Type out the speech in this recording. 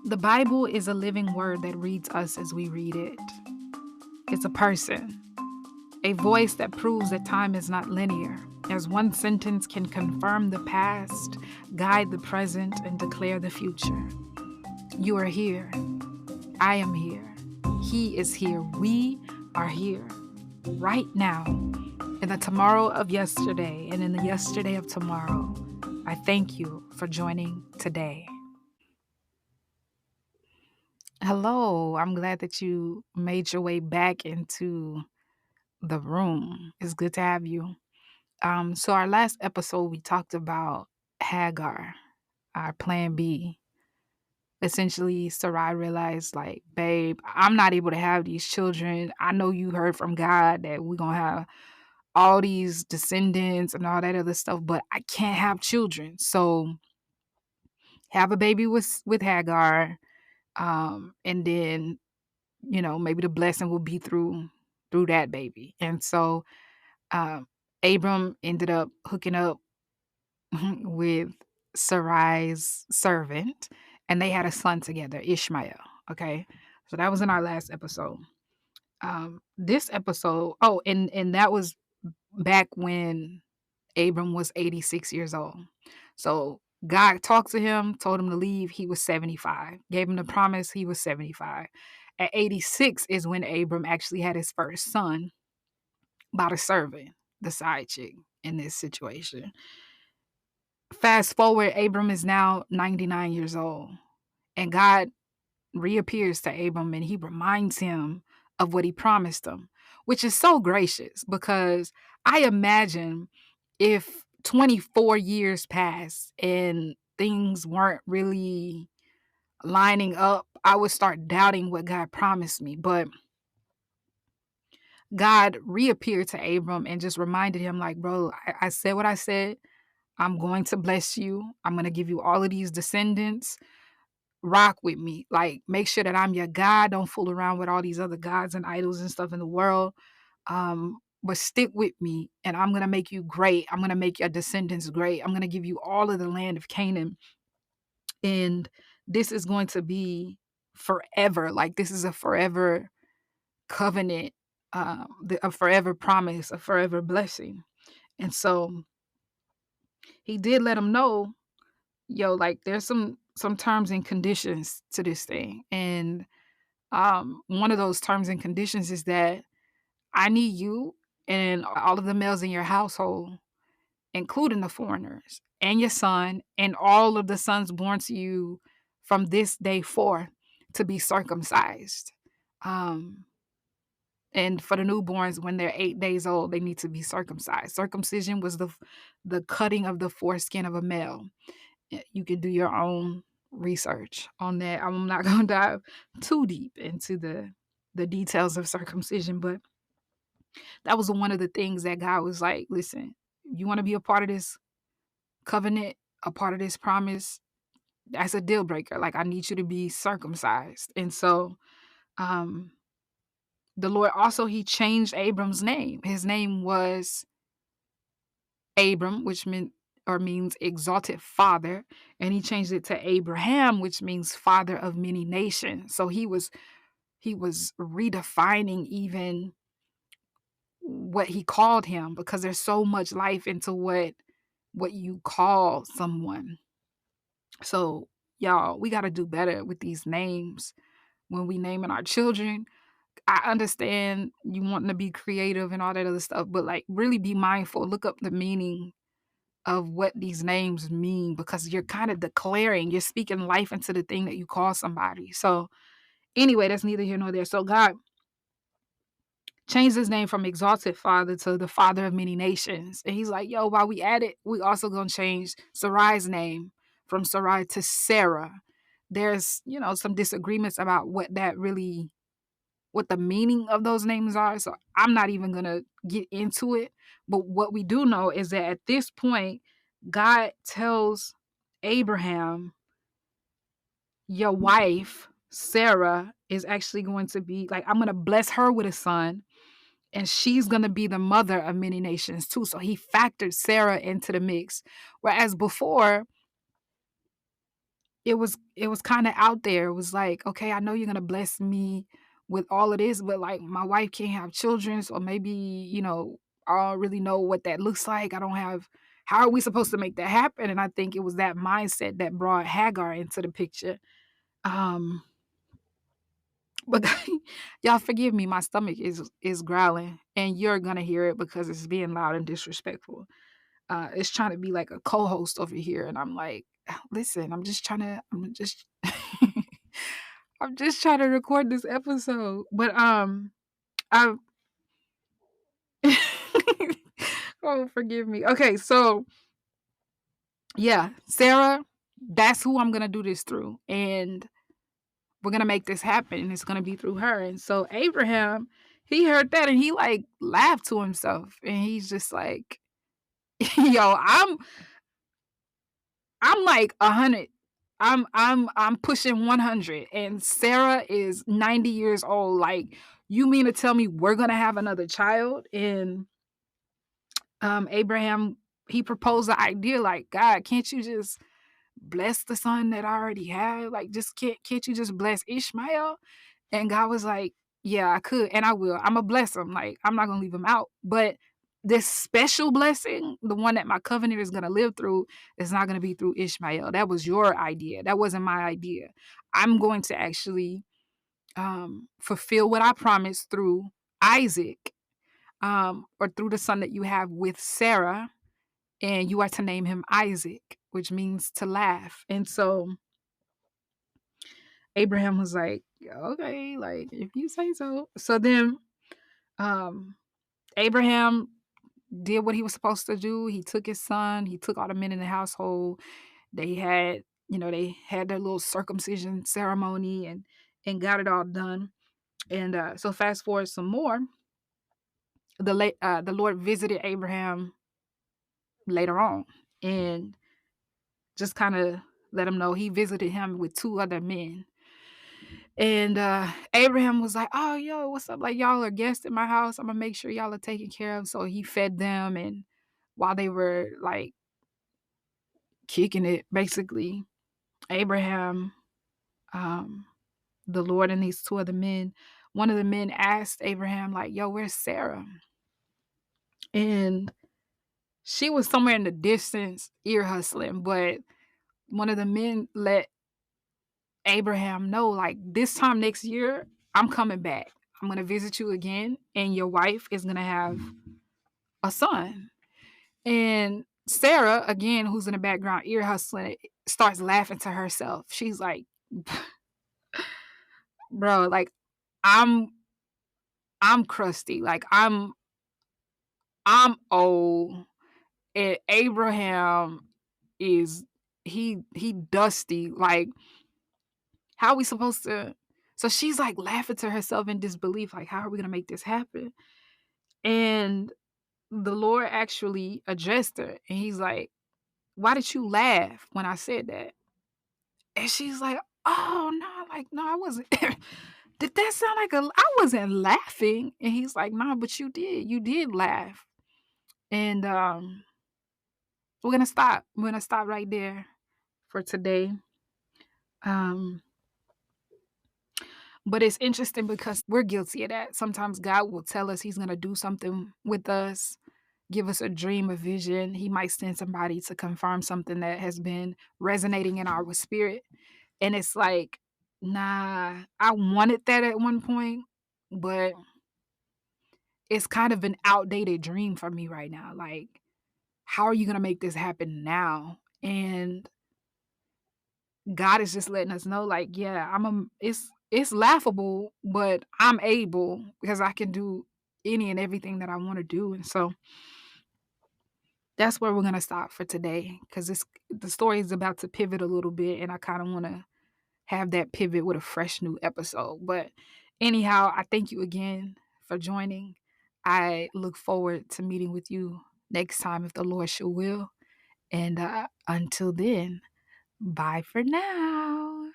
The Bible is a living word that reads us as we read it. It's a person, a voice that proves that time is not linear, as one sentence can confirm the past, guide the present, and declare the future. You are here. I am here. He is here. We are here right now. In the tomorrow of yesterday and in the yesterday of tomorrow, I thank you for joining today. Hello, I'm glad that you made your way back into the room. It's good to have you. So our last episode we talked about Hagar, our plan B. Essentially, Sarai realized, like, babe, I'm not able to have these children. I know you heard from God that we're gonna have all these descendants and all that other stuff, but I can't have children. So have a baby with Hagar. And then maybe the blessing will be through that baby. And so um, Abram ended up hooking up with Sarai's servant, and they had a son together, Ishmael. Okay, so that was in our last episode. This episode, oh, and that was back when Abram was 86 years old. So God talked to him, told him to leave. He was 75. Gave him the promise. He was 75. At 86 is when Abram actually had his first son by the servant, the side chick in this situation. Fast forward, Abram is now 99 years old. And God reappears to Abram and he reminds him of what he promised him, which is so gracious because I imagine if 24 years passed and things weren't really lining up, I would start doubting what God promised me. But God reappeared to Abram and just reminded him, like, bro, I said what I said. I'm going to bless you. I'm going to give you all of these descendants. Rock with me. Like, make sure that I'm your God. Don't fool around with all these other gods and idols and stuff in the world. But stick with me and I'm going to make you great. I'm going to make your descendants great. I'm going to give you all of the land of Canaan. And this is going to be forever. Like, this is a forever covenant, a forever promise, a forever blessing. And so he did let him know, yo, like, there's some terms and conditions to this thing. And one of those terms and conditions is that I need you and all of the males in your household, including the foreigners, and your son, and all of the sons born to you from this day forth to be circumcised. Um, and for the newborns, when they're 8 days old, they need to be circumcised. Circumcision was the cutting of the foreskin of a male. You can do your own research on that. I'm not going to dive too deep into the details of circumcision, but that was one of the things that God was like, listen, you want to be a part of this covenant, a part of this promise, that's a deal breaker. Like, I need you to be circumcised. And so um the Lord also, he changed Abram's name. His name was Abram, which means exalted father, and he changed it to Abraham, which means father of many nations. So he was redefining even what he called him, because there's so much life into what you call someone. So y'all, we got to do better with these names when we naming our children. I understand you wanting to be creative and all that other stuff, but like, really be mindful. Look up the meaning of what these names mean, because you're kind of declaring, you're speaking life into the thing that you call somebody. So anyway, that's neither here nor there. So God changed his name from exalted father to the father of many nations. And he's like, yo, while we at it, we also gonna change Sarai's name from Sarai to Sarah. There's, some disagreements about what the meaning of those names are. So I'm not even gonna get into it. But what we do know is that at this point, God tells Abraham, your wife, Sarah, is actually going to be like, I'm gonna bless her with a son, and she's going to be the mother of many nations too. So he factored Sarah into the mix. Whereas before, it was kinda out there. It was like, "Okay, I know you're gonna bless me with all of this, but, like, my wife can't have children, so maybe, I don't really know what that looks like. I don't have how are we supposed to make that happen?" And I think it was that mindset that brought Hagar into the picture. Um, but y'all forgive me, my stomach is growling, and you're gonna hear it because it's being loud and disrespectful. It's trying to be like a co-host over here, and I'm like, "Listen, I'm just trying to record this episode." But, I oh, forgive me. Okay, so, yeah, Sarah, that's who I'm gonna do this through, and we're gonna make this happen, and it's gonna be through her. And so Abraham, he heard that, and he, like, laughed to himself, and he's just like, "Yo, I'm like 100. I'm pushing 100 and Sarah is 90 years old. Like, you mean to tell me we're gonna have another child?" And Abraham, he proposed the idea like, "God, can't you just bless the son that I already have? Like, just can't you just bless Ishmael?" And God was like, "Yeah, I could, and I will. Imma bless him, like, I'm not gonna leave him out, but this special blessing, the one that my covenant is gonna live through, is not gonna be through Ishmael. That was your idea. That wasn't my idea. I'm going to actually, fulfill what I promised through Isaac, or through the son that you have with Sarah, and you are to name him Isaac, which means to laugh." And so Abraham was like, "Okay, like, if you say so." So then, um, Abraham did what he was supposed to do. He took his son, he took all the men in the household. They had their little circumcision ceremony and got it all done. And, so fast forward some more, the Lord visited Abraham later on and just kinda let him know he visited him with 2 other men. And, Abraham was like, "Oh, yo, what's up? Like, y'all are guests at my house. Imma make sure y'all are taken care of." So he fed them, and while they were, like, kicking it, basically, Abraham, um, the Lord and these 2 other men, one of the men asked Abraham, like, "Yo, where's Sarah?" And she was somewhere in the distance ear hustling, but one of the men let Abraham know, like, "This time next year, I'm coming back. I'm gonna visit you again, and your wife is gonna have a son." And Sarah, again, who's in the background ear hustling, starts laughing to herself. She's like, "Bro, like, I'm I'm crusty. Like, I'm old, and Abraham is he dusty. Like, how are we supposed to?" So she's like laughing to herself in disbelief, like, "How are we gonna make this happen?" And the Lord actually addressed her, and he's like, "Why did you laugh when I said that?" And she's like, "Oh, no, like, no, I wasn't." Did that sound like I wasn't laughing. And he's like, "Nah, but you did. You did laugh." And, we're gonna stop. We're gonna stop right there for today. Um, but it's interesting because we're guilty of that. Sometimes God will tell us He's gonna do something with us, give us a dream, a vision. He might send somebody to confirm something that has been resonating in our spirit. And it's like, nah, I wanted that at one point, but it's kind of an outdated dream for me right now. Like, how are you gonna make this happen now? And God is just letting us know, like, yeah, it's laughable, but I'm able because I can do any and everything that I want to do. And so that's where we're gonna stop for today because the story is about to pivot a little bit, and I kind of want to have that pivot with a fresh new episode. But anyhow, I thank you again for joining. I look forward to meeting with you next time if the Lord shall will. And until then, bye for now.